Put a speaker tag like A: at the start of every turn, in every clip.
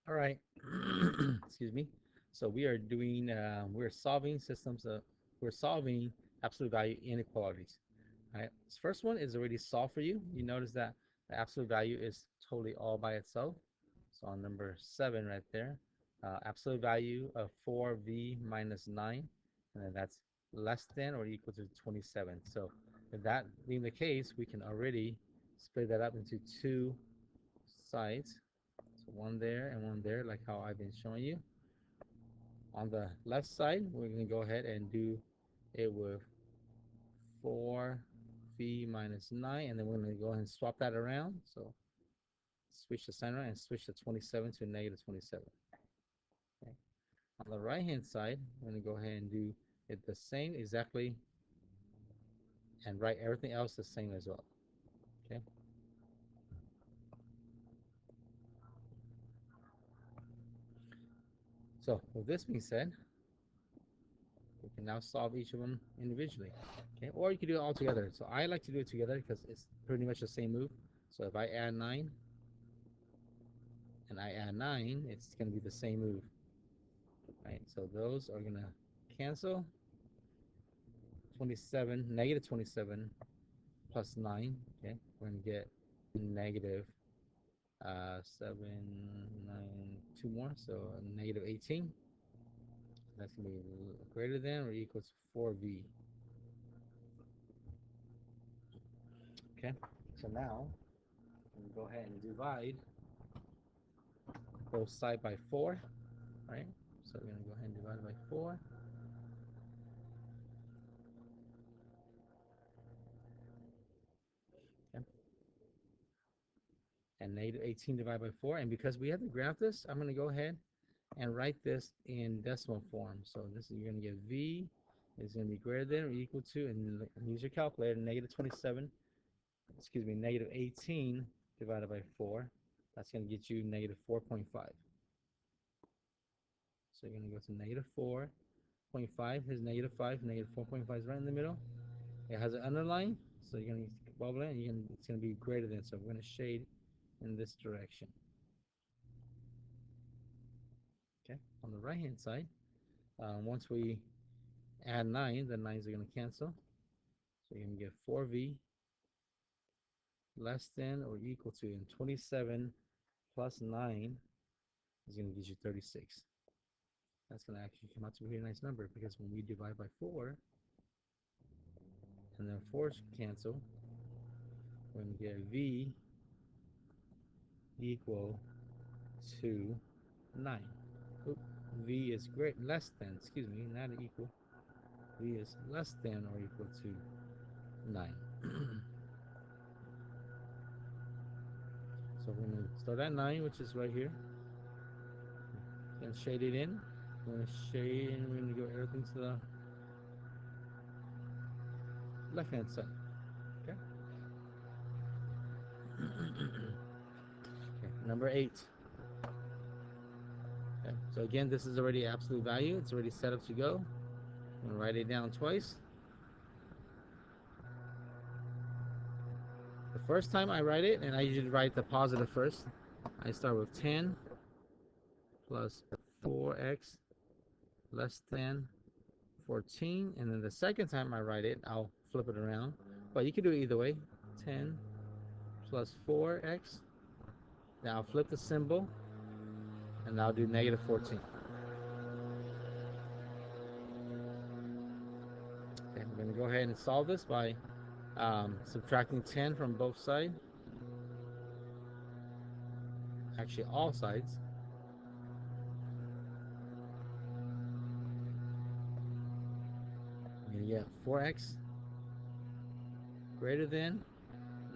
A: All right. Excuse me. So we are doing, we're solving systems, we're solving absolute value inequalities. All right. This first one is already solved for you. You notice that the absolute value is totally all by itself. So on number 7 right there, absolute value of 4v minus 9, and then that's less than or equal to 27. So with that being the case, we can already split that up into two sides. So one there and one there, like how I've been showing you. On the left side, we're going to go ahead and do it with 4v minus 9, and then we're going to go ahead and swap that around. So switch the sign around and switch the 27 to negative 27. Okay. On the right hand side, we're going to go ahead and do it the same exactly and write everything else the same as well. Okay. So with this being said, we can now solve each of them individually. Okay, or you can do it all together. So I like to do it together because it's pretty much the same move. So if I add 9 and I add 9, it's going to be the same move. Right, so those are going to cancel. 27, negative 27 plus 9. Okay, we're going to get negative 7, 9, 2 more, so negative 18. That's going to be greater than or equal to 4v. Okay, so now we go ahead and divide both side by 4, right? So we're going to go ahead and divide it by 4. Okay. And negative 18 divided by 4. And because we have to graph this, I'm going to go ahead and write this in decimal form. So this is, you're going to get v is going to be greater than or equal to, and use your calculator, negative 27, excuse me, negative 18 divided by 4. That's going to get you negative 4.5. So you're going to go to negative 4.5. Here's negative 5. Negative 4.5 is right in the middle. It has an underline, so you're going to bubble it, and it's going to be greater than. So we're going to shade in this direction. Okay, on the right hand side, once we add 9, the 9s are going to cancel. So you're going to get 4v less than or equal to, and 27 plus 9 is going to give you 36. That's going to actually come out to be a nice number, because when we divide by 4 and then 4's cancel, we're going to get v equal to 9. Oop, v is less than, excuse me, not equal. V is less than or equal to 9. So we're going to start at 9, which is right here. Then shade it in. We're going to shade, and we're going to go everything to the left hand side. Okay. Okay. Number 8. Okay. So again, this is already absolute value. It's already set up to go. I'm going to write it down twice. The first time I write it, and I usually write the positive first, I start with 10 plus 4x less than 14, and then the second time I write it, I'll flip it around. But you can do it either way. 10 plus 4x. Now I'll flip the symbol, and I'll do negative 14. Okay, I'm going to go ahead and solve this by subtracting 10 from both sides. Actually, all sides. I'm going to get 4x greater than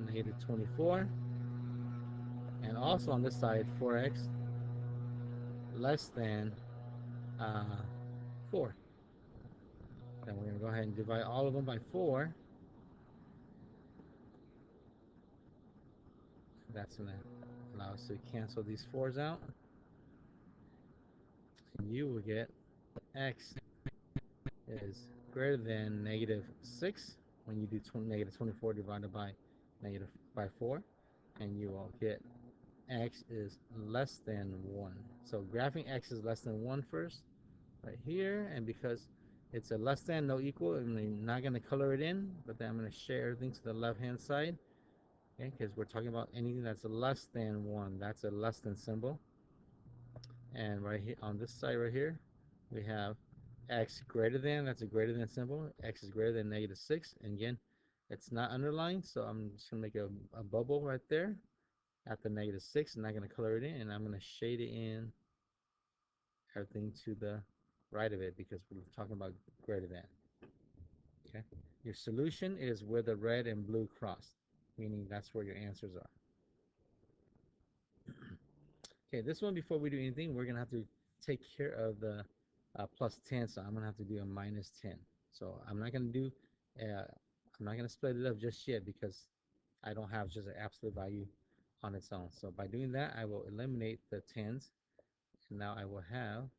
A: negative 24. And also on this side, 4x less than 4. Then we're going to go ahead and divide all of them by 4. That's going to allow us to cancel these 4's out. And you will get x is greater than negative 6 when you do negative 24 divided by negative by 4. And you will get x is less than 1. So graphing x is less than 1 first, right here, and because it's a less than, no equal, I'm not going to color it in, but then I'm going to share everything to the left hand side, okay, because we're talking about anything that's less than 1. That's a less than symbol. And right here on this side right here, we have x greater than, that's a greater than symbol. X is greater than -6. And again, it's not underlined, so I'm just going to make a bubble right there at the -6. I'm not going to color it in, and I'm going to shade it in everything to the right of it because we're talking about greater than. Okay. Your solution is where the red and blue cross, meaning that's where your answers are. Okay, this one, before we do anything, we're going to have to take care of the plus 10, so I'm going to have to do a minus 10. So I'm not going to do, I'm not going to split it up just yet because I don't have just an absolute value on its own. So by doing that, I will eliminate the 10s, and now I will have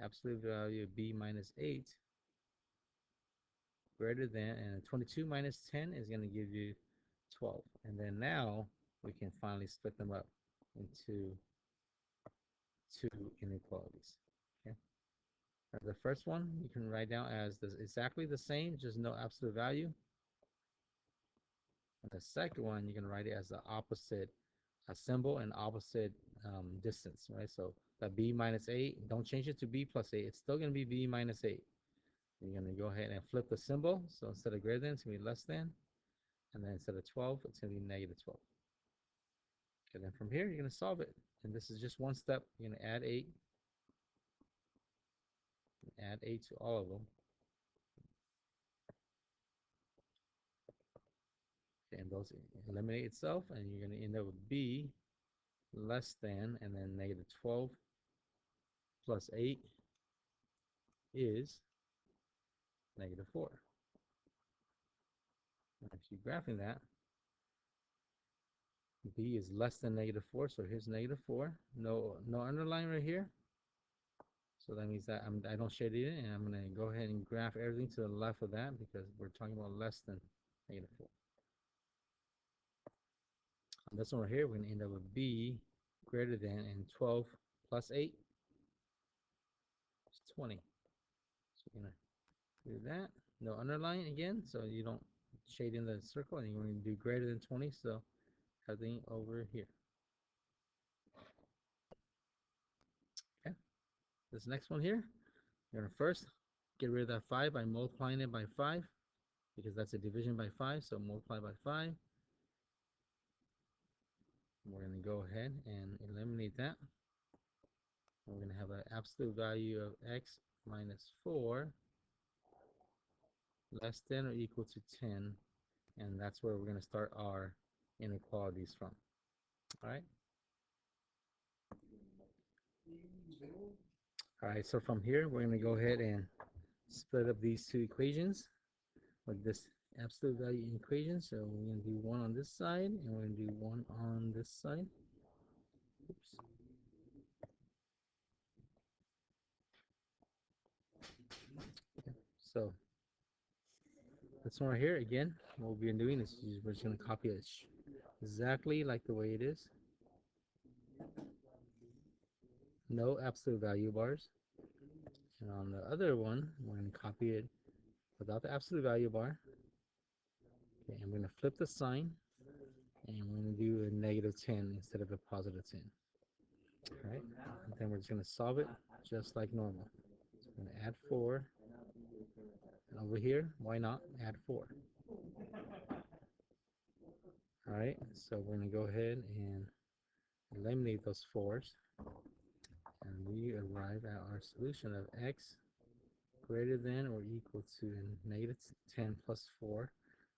A: absolute value of b minus 8 greater than, and 22 minus 10 is going to give you 12. And then now we can finally split them up into two inequalities. Okay. The first one you can write down as exactly the same, just no absolute value. And the second one you can write it as the opposite symbol and opposite distance, right? So that b minus 8, don't change it to b plus 8. It's still going to be b minus 8. You're going to go ahead and flip the symbol. So instead of greater than, it's going to be less than. And then instead of 12, it's going to be negative 12. And then from here, you're going to solve it. And this is just one step. You're going to add 8 to all of them. And those eliminate itself, and you're going to end up with b less than, and then negative 12 plus 8 is negative 4. And if you're graphing that, b is less than negative 4, so here's negative 4. No underline right here. So that means that I don't shade it in, and I'm going to go ahead and graph everything to the left of that because we're talking about less than negative 4. On this one right here, we're going to end up with b greater than, and 12 plus 8 is 20. So we're going to do that. No underline again, so you don't shade in the circle, and you're going to do greater than 20, so everything over here. Okay, this next one here, you're going to first get rid of that 5 by multiplying it by 5, because that's a division by 5, so multiply by 5. We're going to go ahead and eliminate that. We're going to have an absolute value of x minus 4 less than or equal to 10, and that's where we're going to start our inequalities from. All right. All right, so from here, we're going to go ahead and split up these two equations with this absolute value equation. So we're going to do one on this side, and we're going to do one on this side. Oops. Okay. So this one right here, again, what we're doing is we're just going to copy it exactly like the way it is. No absolute value bars. And on the other one, we're going to copy it without the absolute value bar. Okay, I'm going to flip the sign, and we're going to do a negative 10 instead of a positive 10. All right, and then we're just going to solve it just like normal. So we're going to add 4. And over here, why not add 4? All right, so we're going to go ahead and eliminate those 4s. And we arrive at our solution of x greater than or equal to negative 10 plus 4.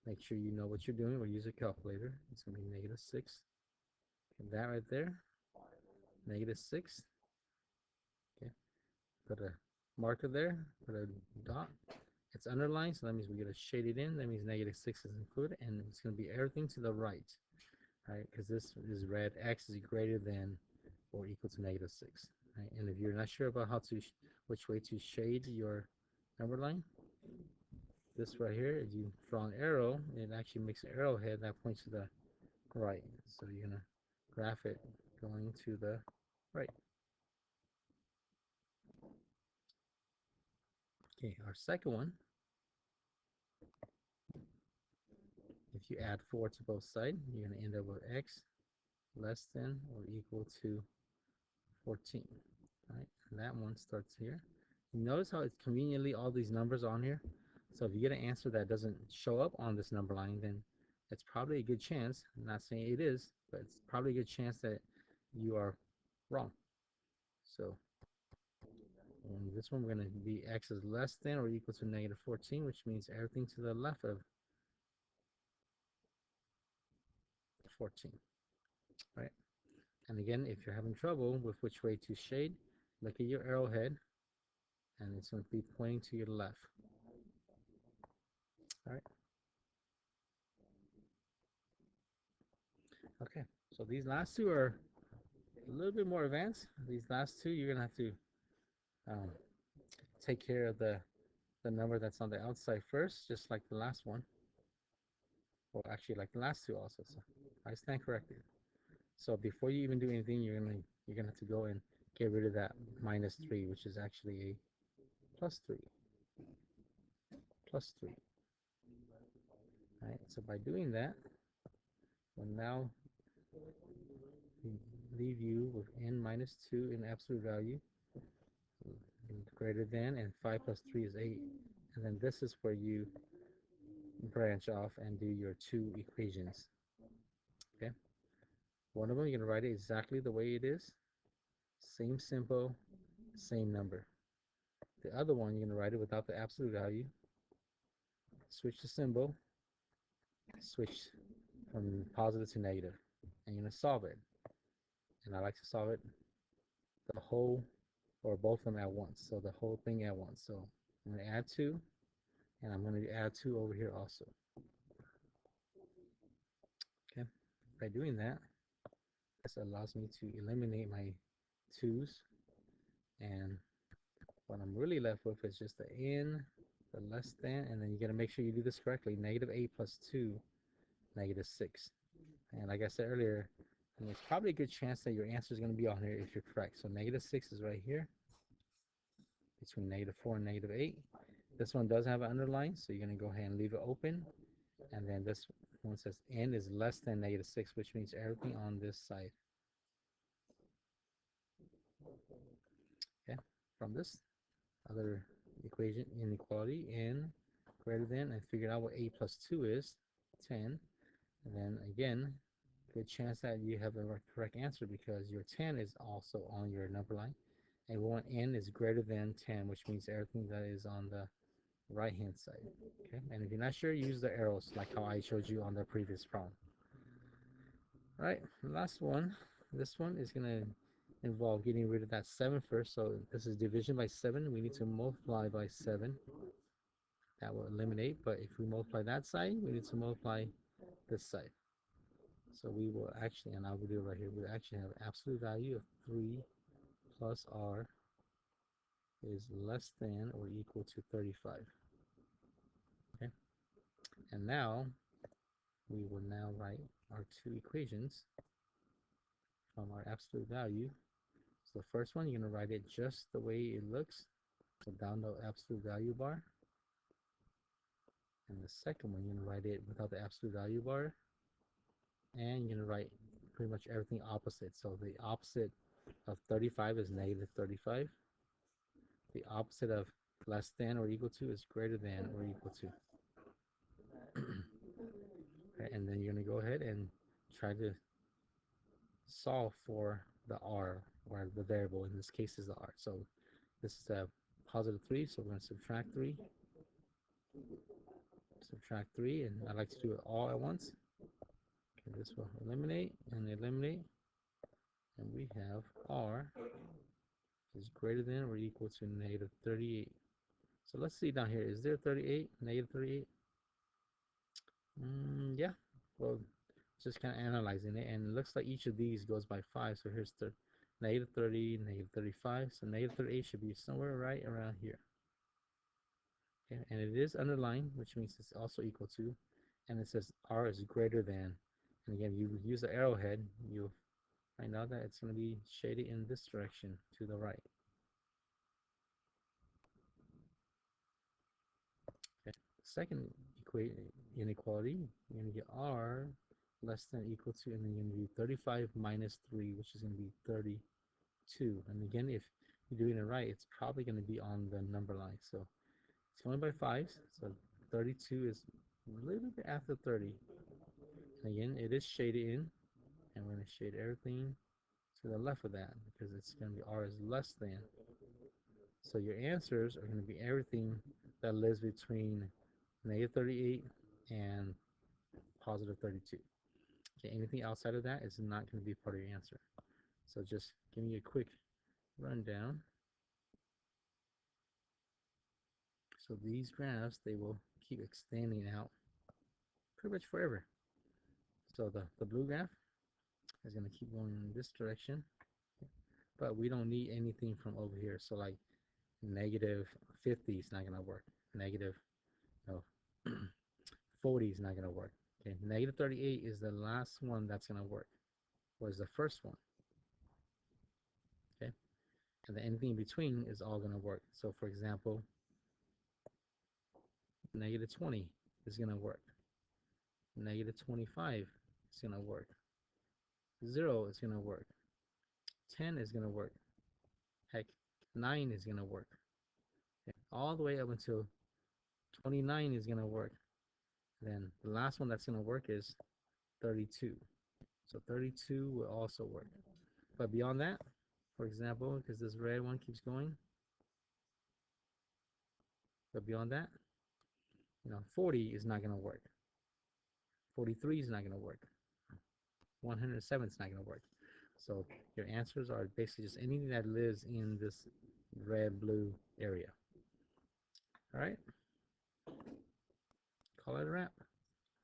A: Make sure you know what you're doing or use a calculator. It's going to be negative 6. And that right there, negative 6. Okay, put a marker there, put a dot. It's underlined, so that means we get to shade it in. That means negative 6 is included, and it's going to be everything to the right, right? Because this is red. X is greater than or equal to negative 6. Right? And if you're not sure about how to, which way to shade your number line, this right here, if you draw an arrow, it actually makes an arrowhead that points to the right. So you're gonna graph it going to the right. Okay, our second one, if you add 4 to both sides, you're going to end up with x less than or equal to 14. All right, and that one starts here. You notice how it's conveniently all these numbers on here. So if you get an answer that doesn't show up on this number line, then it's probably a good chance, I'm not saying it is, but it's probably a good chance that you are wrong. So in this one, we're going to be x is less than or equal to negative 14, which means everything to the left of 14, right? And again, if you're having trouble with which way to shade, look at your arrowhead, and it's going to be pointing to your left. All right. Okay. So these last two are a little bit more advanced. These last two, you're going to have to um, take care of the number that's on the outside first, just like the last one. Well, actually, like the last two also. So I stand corrected. So before you even do anything, you're gonna have to go and get rid of that -3, which is actually a +3, +3. Right. So by doing that, we'll now leave you with n minus 2 in absolute value greater than, and 5 plus 3 is 8. And then this is where you branch off and do your two equations. Okay. One of them, you're going to write it exactly the way it is. Same symbol, same number. The other one, you're going to write it without the absolute value. Switch the symbol, switch from positive to negative, and you're going to solve it. And I like to solve it the whole or both of them at once. So the whole thing at once. So I'm going to add 2, and I'm going to add 2 over here also. Okay. By doing that, this allows me to eliminate my 2's, and what I'm really left with is just the n, the less than, and then you got to make sure you do this correctly. -8 plus 2, -6. And like I said earlier, there's probably a good chance that your answer is going to be on here if you're correct. So -6 is right here between -4 and -8. This one does have an underline, so you're going to go ahead and leave it open. And then this one says n is less than -6, which means everything on this side. Okay, from this other equation, inequality, n greater than, and figured out what 8 plus 2 is, 10. And then again, good chance that you have the correct answer because your 10 is also on your number line. And we want n is greater than 10, which means everything that is on the right hand side. Okay, and if you're not sure, use the arrows like how I showed you on the previous problem. All right, last one. This one is going to involve getting rid of that 7 first. So this is division by 7. We need to multiply by 7. That will eliminate. But if we multiply that side, we need to multiply this side. So we will actually, and I will do it right here, we actually have absolute value of 3 plus r is less than or equal to 35. Okay, and now we will now write our two equations from our absolute value. So the first one, you're going to write it just the way it looks, so down the absolute value bar. And the second one, you're going to write it without the absolute value bar, and you're going to write pretty much everything opposite. So the opposite of 35 is -35. The opposite of less than or equal to is greater than or equal to. Okay, and then you're going to go ahead and try to solve for the r, or the variable. In this case is the r. So this is a +3, so we're going to subtract 3. Subtract 3, and I like to do it all at once. Okay, this will eliminate and eliminate, and we have r is greater than or equal to -38. So let's see down here. Is there 38? -38? Yeah. Well, just kind of analyzing it, and it looks like each of these goes by 5. So here's the -30, -35. So -38 should be somewhere right around here. Okay, and it is underlined, which means it's also equal to, and it says r is greater than. And again, you use the arrowhead, you Find out that it's going to be shaded in this direction to the right. Okay. Second inequality, you're going to get r less than or equal to, and then you're going to do 35 minus 3, which is going to be 32. And again, if you're doing it right, it's probably going to be on the number line. So it's going by 5s, so 32 is a little bit after 30. And again, it is shaded in, and we're going to shade everything to the left of that because it's going to be r is less than. So your answers are going to be everything that lives between negative 38 and positive 32. Okay, anything outside of that is not going to be part of your answer. So just give me a quick rundown. So these graphs, they will keep extending out pretty much forever. So the blue graph is going to keep going in this direction, but we don't need anything from over here. So like negative 50 is not going to work. Negative, no, 40 is not going to work. Okay, negative 38 is the last one that's going to work. Was the first one. Okay, and then anything in between is all going to work. So for example, negative 20 is going to work. Negative 25 is going to work. 0 is going to work. 10 is going to work. Heck, 9 is going to work. Okay, all the way up until 29 is going to work. Then the last one that's going to work is 32. So 32 will also work. But beyond that, for example, because this red one keeps going, but beyond that, 40 is not going to work. 43 is not going to work. 107 is not going to work. So your answers are basically just anything that lives in this red blue area. All right, call it a wrap.